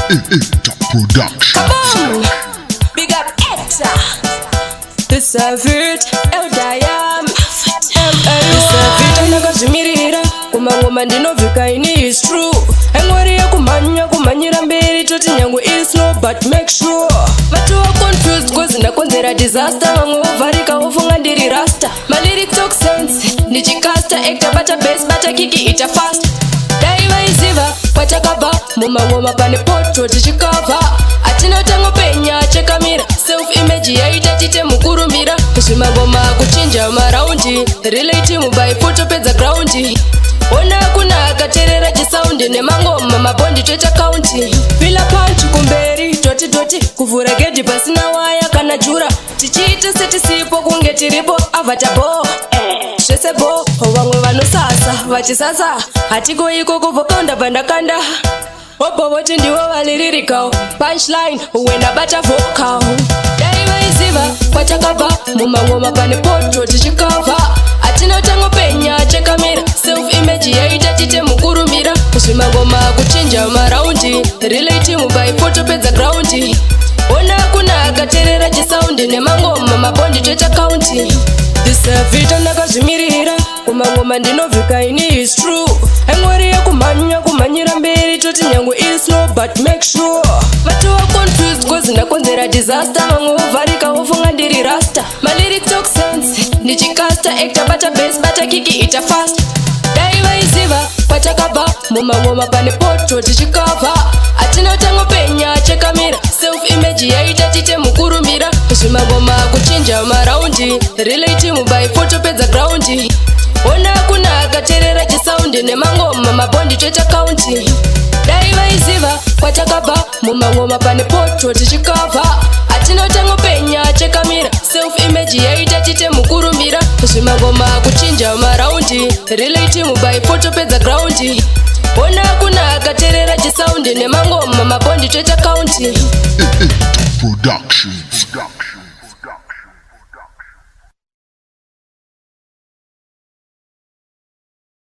Ektor production. Boom! Big up Ektor. This a virt, YAMEE. This a virt ndakazvimirira kumangoma ndinovhika ini is true. Engwari kumanyira mberi toti nyangu is slow but make sure. Vatu wa confused cause ndakonzera disaster. Vamwe vovharika vofunga ndiri rasta. My lyric talk sense ndichikasta. Ektor bata bass bata kiki ita fast. Dai vaiziva patakabva mumangoma pane poto tichikabva atina tango penya chekamira self image yaita tite mukurumbira zvimangoma kuchinja maraundi relate mubai poto pedza ground ona kuna akaterera chisaundi nemangoma mabondi toita kaunti pila punch kumberi doti kuvhura gedhi pasina waya kana jura tichiita setisipo kunge tiripo avatabo zvese bo vamwe vanosasa vachisasa hatiko ikoko vokaunda pandakanda obovoti ndivo valirikawo punchline wenda bata vocal dai vaiziva kwatakabva mumangoma pane poto tichikabva hatina tango penya chekamira self image yaita tite mukurumbira zvimangoma kuchinja maraundi relate mubai poto pedza ground ona kuna akaterera chisaundi nemangoma mabondi toita kaunti disavita ndakazvimirira kumangoma ndinovhika ini is true. Engwari kumanyira mberi toti nyangu is slow but make sure. Vatu wa confused cause ndakonzera disaster. Vamwe vovharika vofunga ndiri rasta. My lyric talk sense ndichikasta. Ektor bata bass bata kiki ita fast. Dai vaiziva patakabva mumangoma pane poto tichikabva hatina tango penya chekamira self image yaita tite mukurumbira zvimangoma kuchinja maraundi relate mubai poto pedza ground ona kuna akaterera chisaundi nemangoma mabondi toita kaunti dai vaiziva kwatakabva mumangoma pane poto tichikabva hatina tango penya chekamira self image yaita tite mukurumbira zvimangoma kuchinja maraundi relate mubai poto pedza ground ona kuna akaterera chisaundi nemangoma mabondi toita kaunti Ektor production.